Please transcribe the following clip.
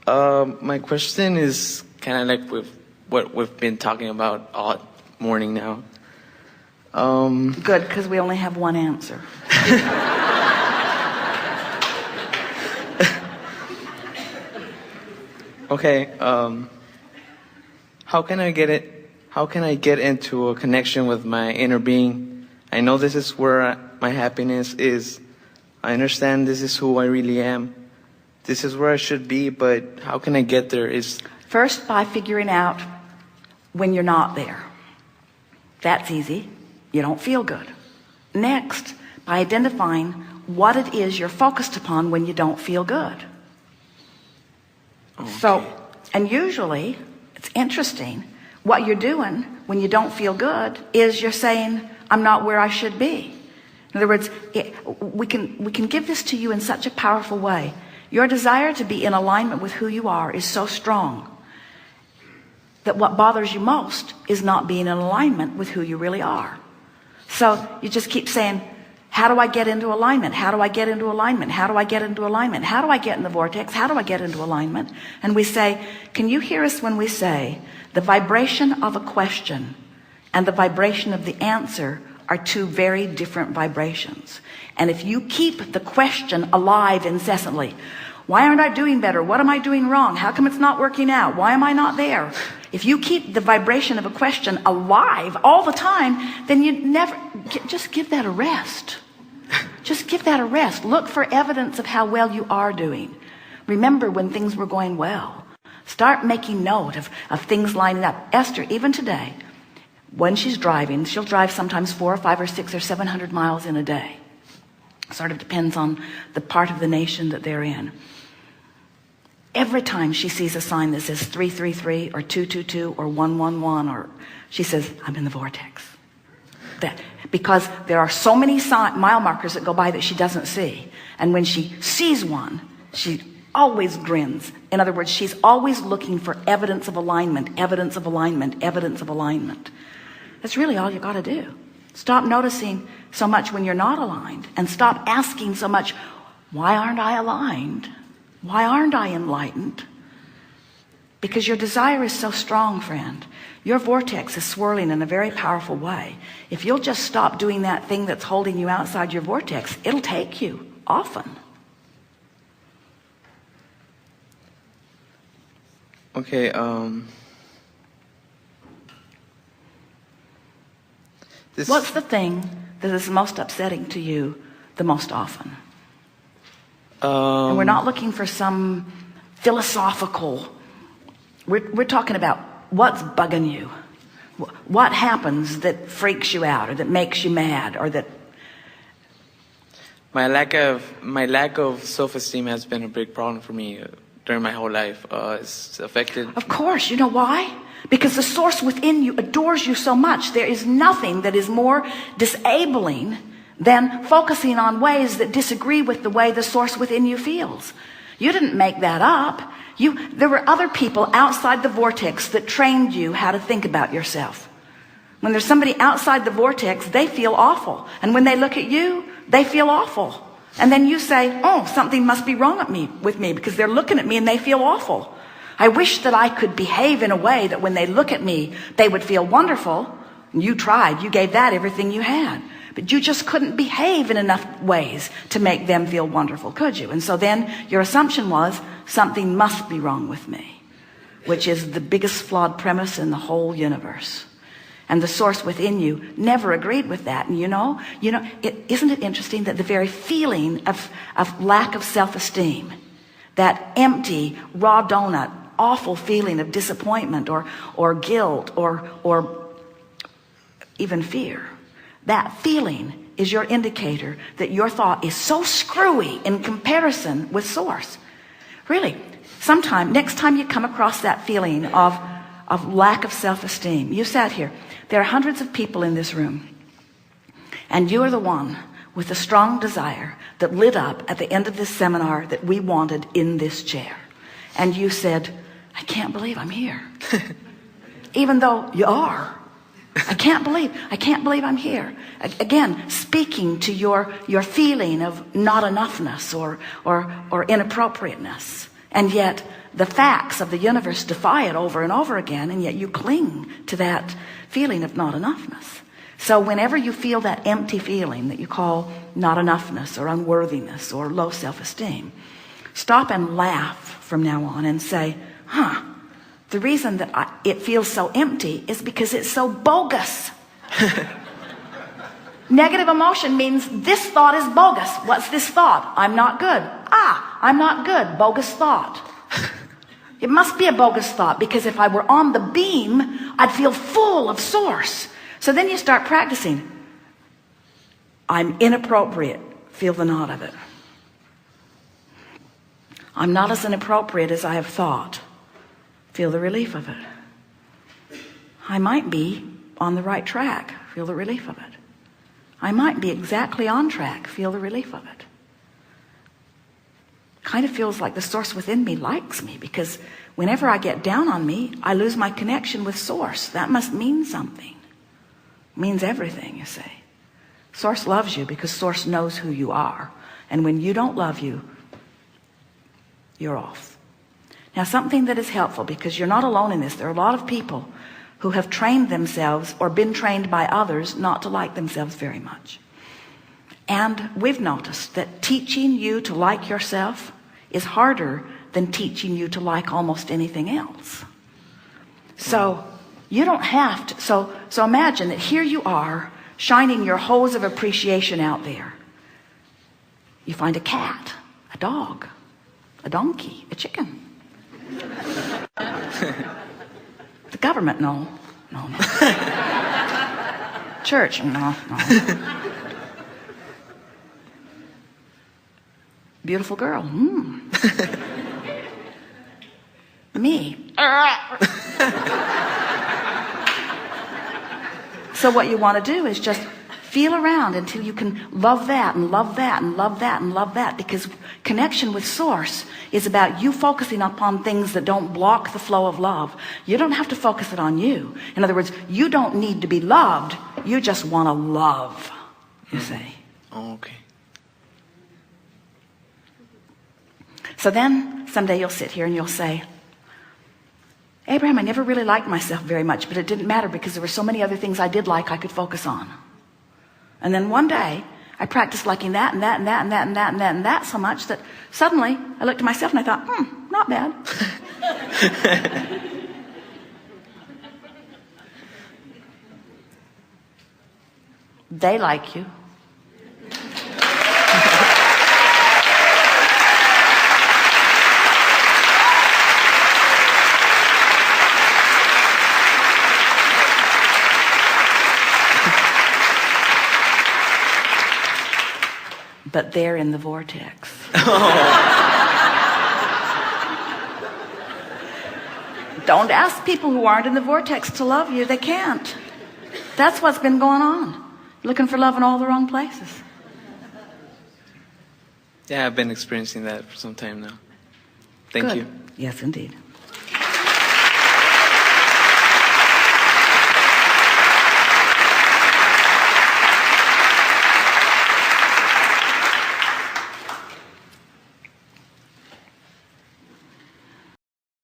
My question is kind of like with what we've been talking about all morning now. Good, because we only have one answer. Okay. How can I get into a connection with my inner being? I know this is where my happiness is. I understand this is who I really am. This is where I should be, but how can I get there? First, by figuring out when you're not there. That's easy. You don't feel good. Next, by identifying what it is you're focused upon when you don't feel good. Okay. So, and usually, it's interesting, what you're doing when you don't feel good is you're saying, I'm not where I should be. In other words, we can give this to you in such a powerful way. Your desire to be in alignment with who you are is so strong that what bothers you most is not being in alignment with who you really are. So you just keep saying, how do I get into alignment? How do I get into alignment? How do I get into alignment? How do I get in the vortex? How do I get into alignment? And we say, can you hear us when we say the vibration of a question and the vibration of the answer are two very different vibrations? And if you keep the question alive incessantly, why aren't I doing better? What am I doing wrong? How come it's not working out? Why am I not there? If you keep the vibration of a question alive all the time, then you never, just give that a rest. Just give that a rest. Look for evidence of how well you are doing. Remember when things were going well. Start making note of things lining up. Esther, even today, when she's driving, she'll drive sometimes 4 or 5 or 6 or 700 miles in a day. Sort of depends on the part of the nation that they're in. Every time she sees a sign that says 333 or 222 or 111, or she says, I'm in the vortex. Because there are so many mile markers that go by that she doesn't see. And when she sees one, she always grins. In other words, she's always looking for evidence of alignment, evidence of alignment, evidence of alignment. That's really all you got to do. Stop noticing so much when you're not aligned, and stop asking so much, why aren't I aligned? Why aren't I enlightened? Because your desire is so strong, friend. Your vortex is swirling in a very powerful way. If you'll just stop doing that thing that's holding you outside your vortex, it'll take you often. Okay, what's the thing that is most upsetting to you the most often? And we're not looking for some philosophical, we're talking about what's bugging you. What happens that freaks you out or that makes you mad or that... My lack of self-esteem has been a big problem for me during my whole life. It's affected. Of course, you know why? Because the source within you adores you so much. There is nothing that is more disabling than focusing on ways that disagree with the way the source within you feels. You didn't make that up. There were other people outside the vortex that trained you how to think about yourself. When there's somebody outside the vortex, they feel awful. And when they look at you, they feel awful. And then you say, oh, something must be wrong with me because they're looking at me and they feel awful. I wish that I could behave in a way that when they look at me, they would feel wonderful. And you tried. You gave that everything you had. But you just couldn't behave in enough ways to make them feel wonderful, could you? And so then your assumption was, something must be wrong with me, which is the biggest flawed premise in the whole universe. And the source within you never agreed with that. And isn't it interesting that the very feeling of lack of self-esteem, that empty, raw donut, awful feeling of disappointment or guilt or even fear, that feeling is your indicator that your thought is so screwy in comparison with source. Really, next time you come across that feeling of lack of self-esteem, you sat here. There are hundreds of people in this room, and you are the one with a strong desire that lit up at the end of this seminar that we wanted in this chair. And you said, I can't believe I'm here. Even though you are. I can't believe I'm here. Again, speaking to your feeling of not enoughness or inappropriateness. And yet the facts of the universe defy it over and over again, and yet you cling to that feeling of not enoughness. So whenever you feel that empty feeling that you call not enoughness or unworthiness or low self-esteem, stop and laugh from now on and say, the reason that it feels so empty is because it's so bogus. Negative emotion means this thought is bogus. What's this thought? I'm not good. I'm not good. Bogus thought. It must be a bogus thought, because if I were on the beam, I'd feel full of source. So then you start practicing. I'm inappropriate. Feel the not of it. I'm not as inappropriate as I have thought. Feel the relief of it. I might be on the right track. Feel the relief of it. I might be exactly on track. Feel the relief of it. Kind of feels like the source within me likes me, because whenever I get down on me, I lose my connection with source. That must mean something. It means everything, you see. Source loves you because source knows who you are. And when you don't love you, you're off. Now, something that is helpful, because you're not alone in this. There are a lot of people who have trained themselves or been trained by others not to like themselves very much. And we've noticed that teaching you to like yourself is harder than teaching you to like almost anything else. So you don't have to. So imagine that here you are shining your hose of appreciation out there. You find a cat, a dog, a donkey, a chicken. The government, no. Church, no. Beautiful girl, Me. So what you want to do is just feel around until you can love that and love that and love that and love that, because connection with source is about you focusing upon things that don't block the flow of love. You don't have to focus it on you. In other words, you don't need to be loved. You just want to love, you see. Oh, okay. So then someday you'll sit here and you'll say, Abraham, I never really liked myself very much, but it didn't matter because there were so many other things I did like I could focus on. And then one day I practiced liking that and that and that and that and that and that and that so much that suddenly I looked at myself and I thought, not bad. They like you. But they're in the vortex. Don't ask people who aren't in the vortex to love you. They can't. That's what's been going on. Looking for love in all the wrong places. Yeah, I've been experiencing that for some time now. Thank Good. you. Yes, indeed.